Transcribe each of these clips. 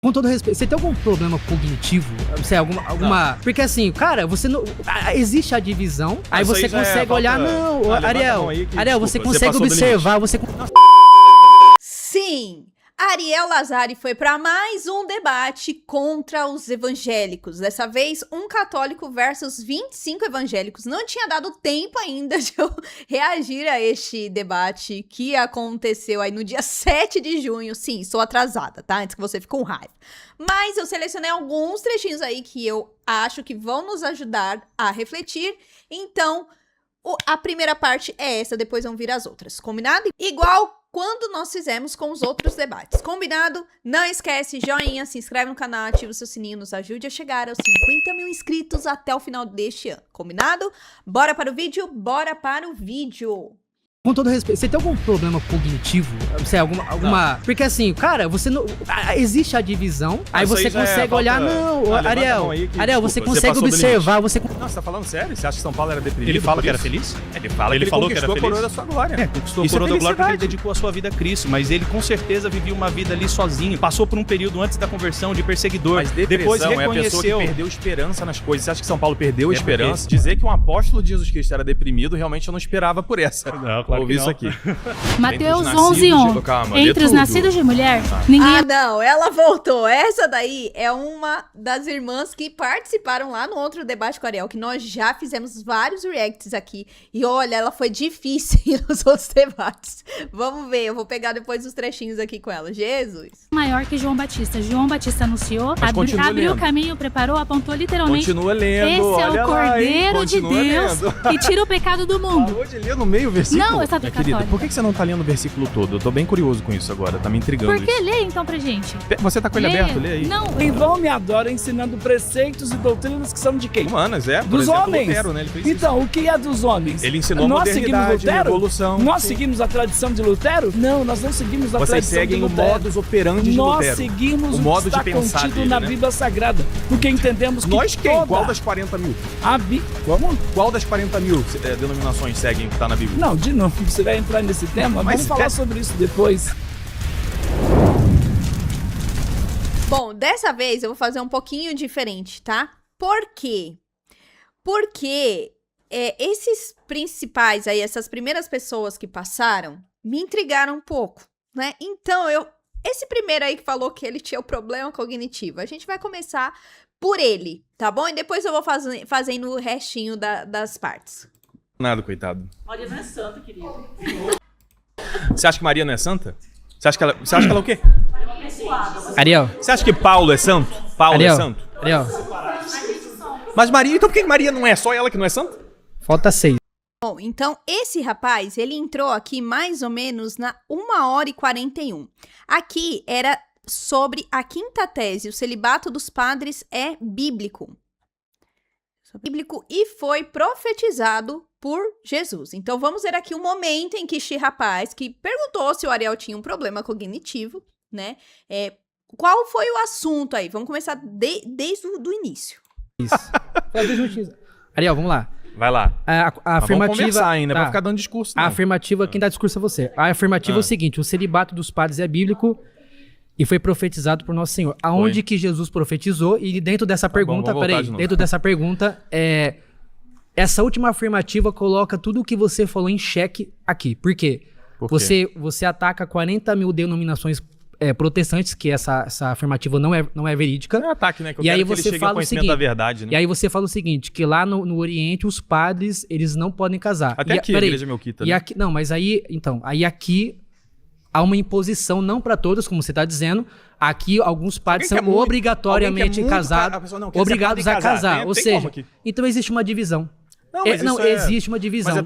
Com todo respeito, você tem algum problema cognitivo? Você alguma... Porque assim, cara, você não... Existe a divisão, aí você consegue olhar... Não, Ariel, você consegue observar, você... Sim! Ariel Lazari foi para mais um debate contra os evangélicos. Dessa vez, um católico versus 25 evangélicos. Não tinha dado tempo ainda de eu reagir a este debate que aconteceu aí no dia 7 de junho. Sim, estou atrasada, tá? Antes que você fique com raiva. Mas eu selecionei alguns trechinhos aí que eu acho que vão nos ajudar a refletir. Então, a primeira parte é essa, depois vão vir as outras. Combinado? Igual quando nós fizemos com os outros debates. Combinado? Não esquece, joinha, se inscreve no canal, ativa o seu sininho, nos ajude a chegar aos 50 mil inscritos até o final deste ano. Combinado? Bora para o vídeo? Bora para o vídeo! Com todo respeito, você tem algum problema cognitivo? Você alguma... Porque assim, cara, você não... Existe a divisão, aí você consegue olhar... Não, Ariel, você consegue observar, você... Não, você tá falando sério? Você acha que São Paulo era deprimido? Ele fala que era feliz? Ele fala que ele falou que era conquistou a feliz? coroa da sua glória. Conquistou a coroa da glória porque ele dedicou a sua vida a Cristo, mas ele com certeza vivia uma vida ali sozinho, passou por um período antes da conversão de perseguidor, Mas depois é a pessoa reconheceu... que perdeu esperança nas coisas. Você acha que São Paulo perdeu a esperança? Dizer que um apóstolo de Jesus Cristo era deprimido, realmente eu não esperava por essa. Não, claro Ouvi que não. isso aqui. Mateus 11:1. Calma, Entre os tudo. nascidos de mulher, ninguém Ah, não, ela voltou. Essa daí é uma das irmãs que participaram lá no outro debate com a Ariel, que nós já fizemos vários reacts aqui. E olha, ela foi difícil nos outros debates. Vamos ver, eu vou pegar depois os trechinhos aqui com ela. Jesus! maior que João Batista. João Batista anunciou, Mas continua abriu o lendo. caminho, preparou, apontou literalmente. Continua lendo, Esse é olha o lá, hein? Cordeiro de Continua Deus lendo. que tira o pecado do mundo. Parou de ler no meio o versículo? Não, eu sou Minha querida, católica. por que você não tá lendo o versículo todo? Eu tô bem curioso com isso agora, tá me intrigando Por que isso. lê então pra gente? Você tá com ele aberto? Lê aí. Não, Em vão me adoram ensinando preceitos e doutrinas que são de quem? Humanas, por Dos exemplo, homens. Lutero, né? Ele fez isso. Então, o que é dos homens? Ele ensinou Nós modernidade, seguimos Lutero? evolução. Nós Sim. seguimos a tradição de Lutero? Não, nós não seguimos a Vocês tradição de seguem o Lutero. modus operandi de Nós Lutero. seguimos O o modo que de está pensar contido dele, na né? Bíblia Sagrada. Porque entendemos que Nós quem? toda Qual das 40 mil? Como? Qual das 40 mil denominações seguem o que tá na Bíblia? Não, de novo, você vai entrar nesse tema? Mas Vamos falar sobre isso depois. Bom, dessa vez eu vou fazer um pouquinho diferente, tá? Por quê? Porque esses principais aí, essas primeiras pessoas que passaram, me intrigaram um pouco, né? Então, esse primeiro aí que falou que ele tinha o problema cognitivo, a gente vai começar por ele, tá bom? E depois eu vou fazendo o restinho das partes. Nada, coitado. Maria não é santa, querido. Você acha que Maria não é santa? Você acha que ela é o quê? Ariel, Você acha que Paulo é santo? Paulo é santo? Ariel, Mas Maria, então por que Maria não é? Só ela que não é santa? falta 6. Bom, então esse rapaz, ele entrou aqui mais ou menos na 1h41. Aqui era sobre a quinta tese, o celibato dos padres é bíblico. Bíblico e foi profetizado por Jesus. Então vamos ver aqui o momento em que este rapaz, que perguntou se o Ariel tinha um problema cognitivo, né? Qual foi o assunto aí? Vamos começar desde o início. Isso. Faz 2 minutinhos. Ariel, vamos lá. Vai lá. A Mas vamos afirmativa... conversar ainda, tá. pra ficar dando discurso. A não. afirmativa, quem dá discurso é você. A afirmativa é o seguinte, o celibato dos padres é bíblico e foi profetizado por Nosso Senhor. Aonde que Jesus profetizou e dentro dessa pergunta, vamos voltar de novo. dentro dessa pergunta, essa última afirmativa coloca tudo o que você falou em xeque aqui. Por quê? Por quê? Você ataca 40 mil denominações protestantes, que essa afirmativa não é verídica. É um ataque, né? Que eu E aí quero que ele você chegue fala ao o conhecimento seguinte, da verdade, né? E aí você fala o seguinte, que lá no Oriente os padres, eles não podem casar. Até aqui, a igreja melquita, E né? aqui, não, mas aí aqui há uma imposição, não para todos, como você está dizendo. Aqui alguns padres Alguém são que é muito- obrigatoriamente alguém que é muito casados, a pessoa não quer ser obrigados padre a e casar. casar. Tem- Ou tem como seja, aqui? então existe uma divisão. Não, mas isso Existe uma divisão. Mas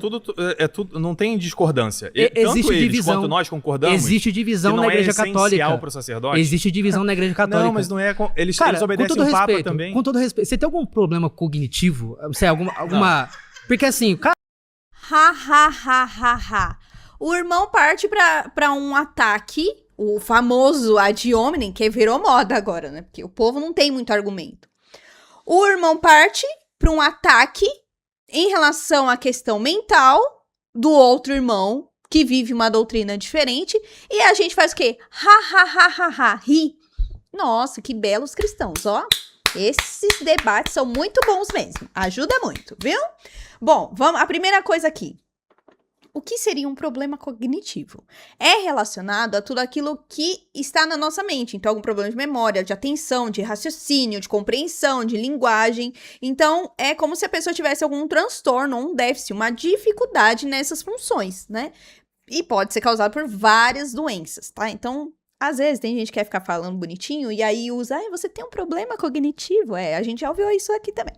é tudo, não tem discordância. Existe Tanto eles divisão. quanto nós concordamos. Existe divisão que não na Igreja é essencial Católica. pro sacerdote. Existe divisão na Igreja Católica. Não, mas não é. Eles Cara, obedecem com todo o Papa respeito, também. com todo respeito, você tem algum problema cognitivo? Você alguma... Porque assim, o cara... Ha. O irmão parte pra um ataque, o famoso ad hominem, que virou moda agora, né? Porque o povo não tem muito argumento. O irmão parte pra um ataque em relação à questão mental do outro irmão, que vive uma doutrina diferente, e a gente faz o quê? Ha, ri. Nossa, que belos cristãos, ó. Esses debates são muito bons mesmo. Ajuda muito, viu? Bom, vamos. A primeira coisa aqui. O que seria um problema cognitivo? É relacionado a tudo aquilo que está na nossa mente. Então, algum problema de memória, de atenção, de raciocínio, de compreensão, de linguagem. Então, é como se a pessoa tivesse algum transtorno, um déficit, uma dificuldade nessas funções, né? E pode ser causado por várias doenças, tá? Então, às vezes tem gente que quer ficar falando bonitinho e aí usa, você tem um problema cognitivo. A gente já ouviu isso aqui também.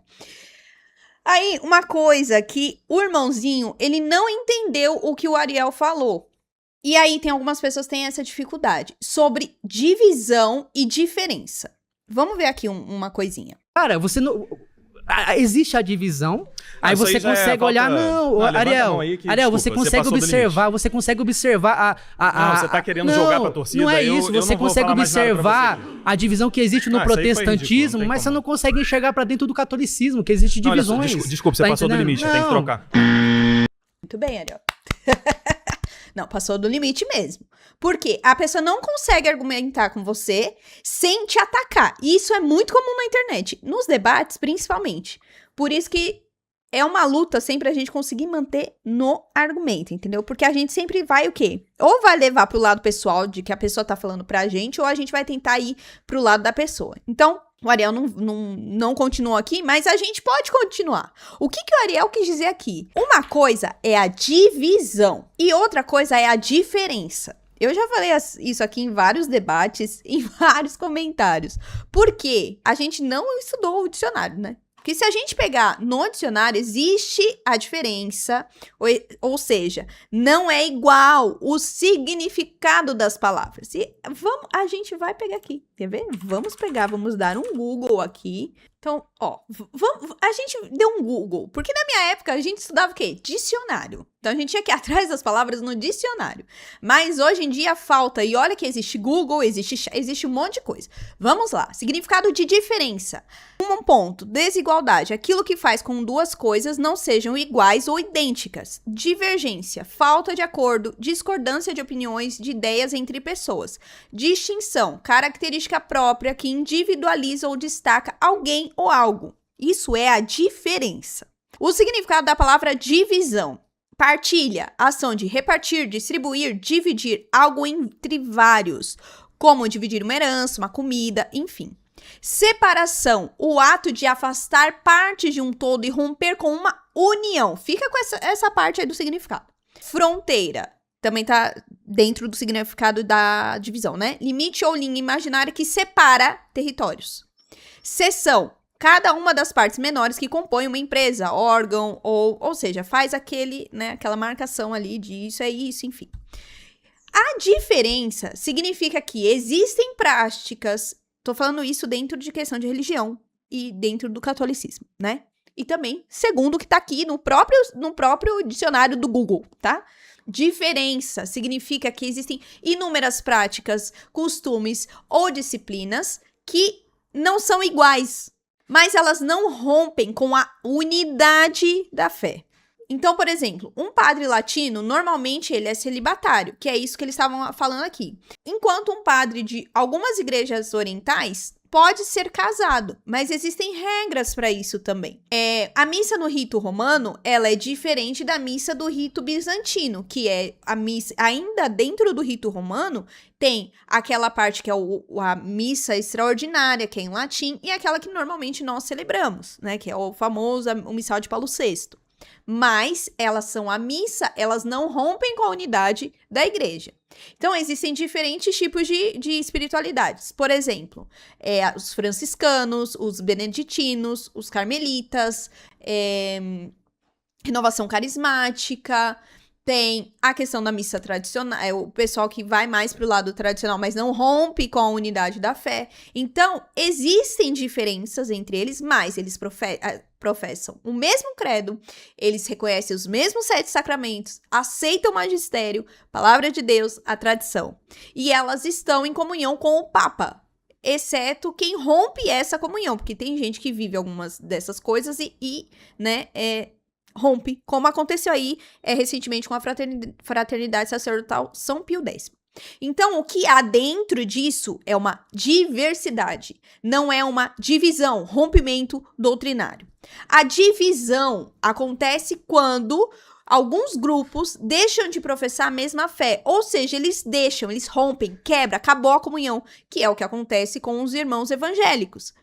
Aí, uma coisa que o irmãozinho, ele não entendeu o que o Ariel falou. E aí, tem algumas pessoas que têm essa dificuldade sobre divisão e diferença. Vamos ver aqui uma coisinha. Cara, você não... Existe a divisão, aí você consegue olhar, Ariel, você consegue observar, Não, você tá querendo jogar pra torcida. Não é isso, você consegue observar a divisão que existe no protestantismo, ridículo, mas você não consegue enxergar pra dentro do catolicismo, que existe divisões. Desculpa, você passou do limite, tem que trocar. Muito bem, Ariel. Não, passou do limite mesmo. Porque a pessoa não consegue argumentar com você sem te atacar. E isso é muito comum na internet. Nos debates, principalmente. Por isso que é uma luta sempre a gente conseguir manter no argumento, entendeu? Porque a gente sempre vai o quê? Ou vai levar pro lado pessoal de que a pessoa tá falando pra gente, ou a gente vai tentar ir pro lado da pessoa. Então, o Ariel não continuou aqui, mas a gente pode continuar. O que o Ariel quis dizer aqui? Uma coisa é a divisão e outra coisa é a diferença. Eu já falei isso aqui em vários debates, em vários comentários. Porque a gente não estudou o dicionário, né? Porque se a gente pegar no dicionário, existe a diferença, ou seja, não é igual o significado das palavras. E a gente vai pegar aqui, quer ver? Vamos dar um Google aqui. Então, ó, a gente deu um Google, porque na minha época a gente estudava o quê? Dicionário. Então a gente tinha que ir atrás das palavras no dicionário. Mas hoje em dia falta, e olha que existe Google, existe um monte de coisa. Vamos lá, significado de diferença. Um ponto, desigualdade, aquilo que faz com duas coisas não sejam iguais ou idênticas. Divergência, falta de acordo, discordância de opiniões, de ideias entre pessoas. Distinção, característica própria que individualiza ou destaca alguém ou algo. Isso é a diferença. O significado da palavra divisão. Partilha, ação de repartir, distribuir, dividir algo entre vários, como dividir uma herança, uma comida, enfim. Separação, o ato de afastar partes de um todo e romper com uma união. Fica com essa parte aí do significado. Fronteira, também tá dentro do significado da divisão, né? Limite ou linha imaginária que separa territórios. Seção, cada uma das partes menores que compõem uma empresa, órgão, ou seja, faz aquela marcação ali de isso é isso, enfim. A diferença significa que existem práticas, tô falando isso dentro de questão de religião e dentro do catolicismo, né? E também, segundo o que tá aqui no próprio dicionário do Google, tá? Diferença significa que existem inúmeras práticas, costumes ou disciplinas que não são iguais, mas elas não rompem com a unidade da fé. Então, por exemplo, um padre latino, normalmente ele é celibatário, que é isso que eles estavam falando aqui. Enquanto um padre de algumas igrejas orientais pode ser casado, mas existem regras para isso também. A missa no rito romano, ela é diferente da missa do rito bizantino, que é a missa, ainda dentro do rito romano, tem aquela parte que é a missa extraordinária, que é em latim, e aquela que normalmente nós celebramos, né, que é o famoso o missal de Paulo VI. Mas elas são a missa, elas não rompem com a unidade da igreja. Então, existem diferentes tipos de espiritualidades. Por exemplo, os franciscanos, os beneditinos, os carmelitas, renovação carismática, tem a questão da missa tradicional, o pessoal que vai mais para o lado tradicional, mas não rompe com a unidade da fé. Então, existem diferenças entre eles, mas eles professam o mesmo credo, eles reconhecem os mesmos 7 sacramentos, aceitam o magistério, palavra de Deus, a tradição. E elas estão em comunhão com o Papa, exceto quem rompe essa comunhão, porque tem gente que vive algumas dessas coisas e rompe, como aconteceu aí recentemente com a Fraternidade Sacerdotal São Pio X. Então, o que há dentro disso é uma diversidade, não é uma divisão, rompimento doutrinário. A divisão acontece quando alguns grupos deixam de professar a mesma fé, ou seja, eles rompem, quebra, acabou a comunhão, que é o que acontece com os irmãos evangélicos.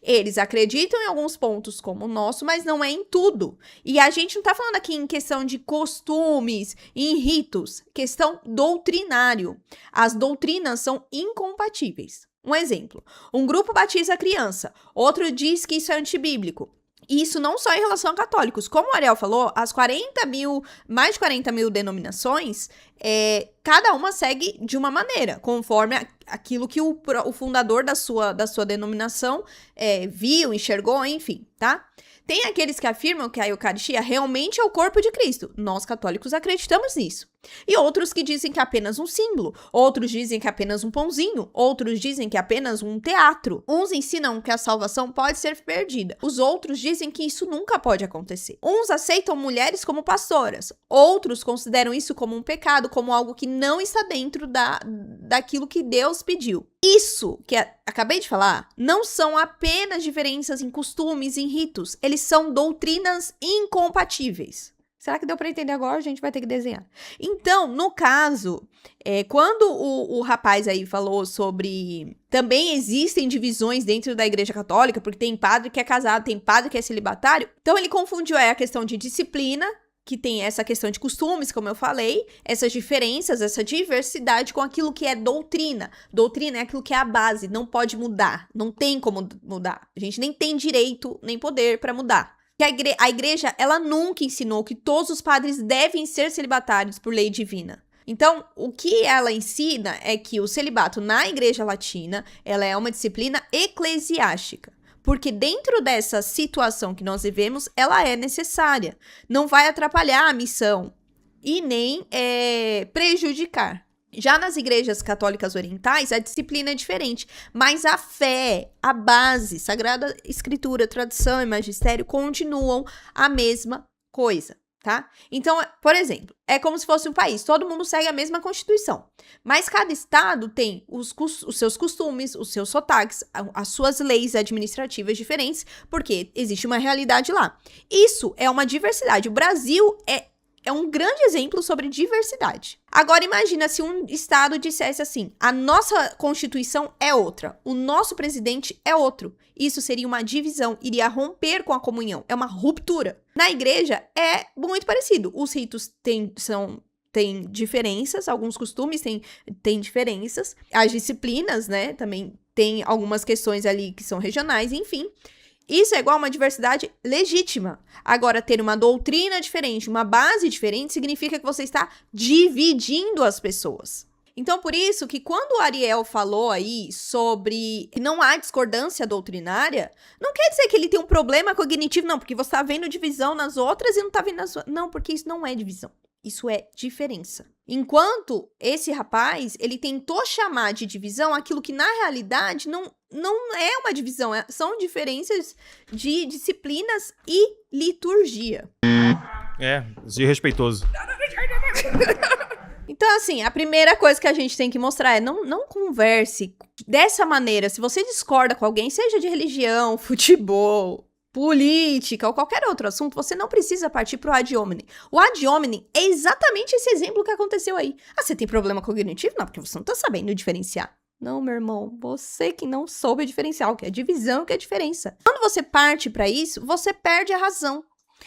Eles acreditam em alguns pontos como o nosso, mas não é em tudo. E a gente não tá falando aqui em questão de costumes, em ritos, questão doutrinário. As doutrinas são incompatíveis. Um exemplo, um grupo batiza a criança, outro diz que isso é antibíblico. Isso não só em relação a católicos. Como o Ariel falou, mais de 40 mil denominações, cada uma segue de uma maneira, conforme aquilo que o fundador da sua denominação viu, enxergou, enfim, tá? Tem aqueles que afirmam que a Eucaristia realmente é o corpo de Cristo. Nós, católicos, acreditamos nisso. E outros que dizem que é apenas um símbolo. Outros dizem que é apenas um pãozinho. Outros dizem que é apenas um teatro. Uns ensinam que a salvação pode ser perdida. Os outros dizem que isso nunca pode acontecer. Uns aceitam mulheres como pastoras. Outros consideram isso como um pecado, como algo que não está dentro daquilo que Deus pediu. Isso que acabei de falar não são apenas diferenças em costumes, em ritos. Eles são doutrinas incompatíveis. Será que deu para entender agora? A gente vai ter que desenhar. Então, no caso, quando o rapaz aí falou sobre... Também existem divisões dentro da Igreja Católica, porque tem padre que é casado, tem padre que é celibatário. Então, ele confundiu a questão de disciplina, que tem essa questão de costumes, como eu falei, essas diferenças, essa diversidade com aquilo que é doutrina. Doutrina é aquilo que é a base, não pode mudar, não tem como mudar. A gente nem tem direito, nem poder para mudar. A igreja, ela nunca ensinou que todos os padres devem ser celibatários por lei divina. Então, o que ela ensina é que o celibato na Igreja Latina, ela é uma disciplina eclesiástica. Porque dentro dessa situação que nós vivemos, ela é necessária. Não vai atrapalhar a missão e nem prejudicar. Já nas igrejas católicas orientais, a disciplina é diferente, mas a fé, a base, Sagrada Escritura, tradição e magistério continuam a mesma coisa, tá? Então, por exemplo, é como se fosse um país, todo mundo segue a mesma Constituição, mas cada estado tem os seus costumes, os seus sotaques, as suas leis administrativas diferentes, porque existe uma realidade lá. Isso é uma diversidade. O Brasil é um grande exemplo sobre diversidade. Agora, imagina se um estado dissesse assim, a nossa Constituição é outra, o nosso presidente é outro. Isso seria uma divisão, iria romper com a comunhão, é uma ruptura. Na igreja, é muito parecido. Os ritos têm diferenças, alguns costumes têm diferenças. As disciplinas, né, também tem algumas questões ali que são regionais, enfim. Isso é igual a uma diversidade legítima. Agora, ter uma doutrina diferente, uma base diferente, significa que você está dividindo as pessoas. Então, por isso que quando o Ariel falou aí sobre que não há discordância doutrinária, não quer dizer que ele tem um problema cognitivo, não, porque você está vendo divisão nas outras e não está vendo na sua. Não, porque isso não é divisão. Isso é diferença. Enquanto esse rapaz, ele tentou chamar de divisão aquilo que na realidade não é uma divisão, são diferenças de disciplinas e liturgia. Desrespeitoso. Então, assim, a primeira coisa que a gente tem que mostrar é não converse dessa maneira. Se você discorda com alguém, seja de religião, futebol, política ou qualquer outro assunto, você não precisa partir pro ad hominem. O ad hominem é exatamente esse exemplo que aconteceu aí. Ah, você tem problema cognitivo? Não, porque você não tá sabendo diferenciar. Não, meu irmão, você que não soube diferenciar o que é divisão e o que é diferença. Quando você parte pra isso, você perde a razão.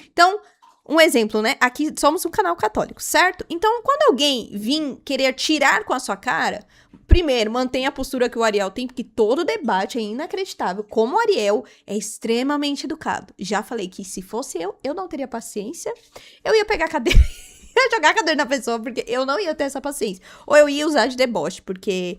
Então, um exemplo, né? Aqui somos um canal católico, certo? Então, quando alguém vir querer tirar com a sua cara, primeiro, mantenha a postura que o Ariel tem, porque todo debate é inacreditável. Como o Ariel é extremamente educado. Já falei que se fosse eu não teria paciência. Eu ia pegar a cadeira, ia jogar a cadeira na pessoa, porque eu não ia ter essa paciência. Ou eu ia usar de deboche, porque,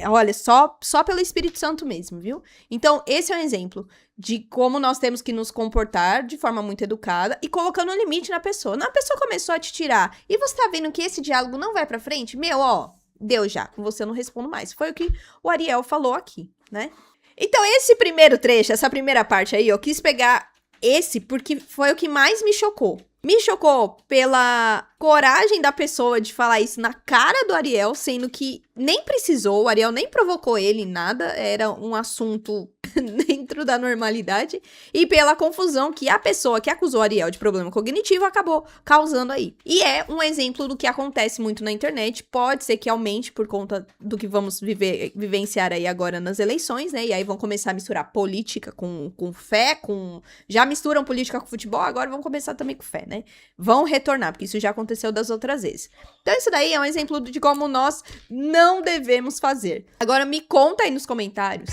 olha, só pelo Espírito Santo mesmo, viu? Então, esse é um exemplo de como nós temos que nos comportar de forma muito educada e colocando um limite na pessoa. Não, a pessoa começou a te tirar e você tá vendo que esse diálogo não vai pra frente? Deu já, com você eu não respondo mais. Foi o que o Ariel falou aqui, né? Então, esse primeiro trecho, essa primeira parte aí, eu quis pegar esse porque foi o que mais me chocou. Me chocou pela coragem da pessoa de falar isso na cara do Ariel, sendo que nem precisou, o Ariel nem provocou ele em nada, era um assunto dentro da normalidade, e pela confusão que a pessoa que acusou o Ariel de problema cognitivo acabou causando aí. E é um exemplo do que acontece muito na internet, pode ser que aumente por conta do que vamos vivenciar aí agora nas eleições, né, e aí vão começar a misturar política com fé, já misturam política com futebol, agora vão começar também com fé, né, vão retornar, porque isso já aconteceu das outras vezes. Então isso daí é um exemplo de como nós não devemos fazer. Agora me conta aí nos comentários,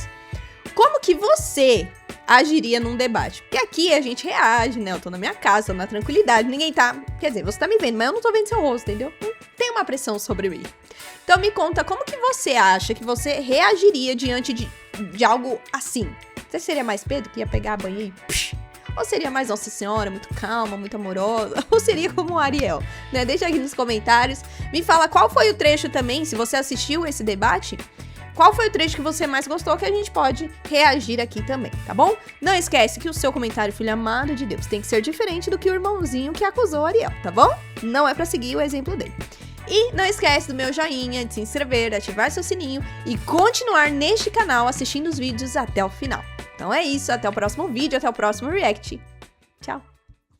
como que você agiria num debate? Porque aqui a gente reage, né? Eu tô na minha casa, tô na tranquilidade, ninguém tá... Quer dizer, você tá me vendo, mas eu não tô vendo seu rosto, entendeu? Não tem uma pressão sobre mim. Então me conta, como que você acha que você reagiria diante de algo assim? Você seria mais Pedro, que ia pegar a banha e... Ou seria mais Nossa Senhora, muito calma, muito amorosa? Ou seria como o Ariel, né? Deixa aqui nos comentários. Me fala qual foi o trecho também, se você assistiu esse debate... Qual foi o trecho que você mais gostou, que a gente pode reagir aqui também, tá bom? Não esquece que o seu comentário, filho amado de Deus, tem que ser diferente do que o irmãozinho que acusou o Ariel, tá bom? Não é pra seguir o exemplo dele. E não esquece do meu joinha, de se inscrever, de ativar seu sininho e continuar neste canal assistindo os vídeos até o final. Então é isso, até o próximo vídeo, até o próximo react. Tchau!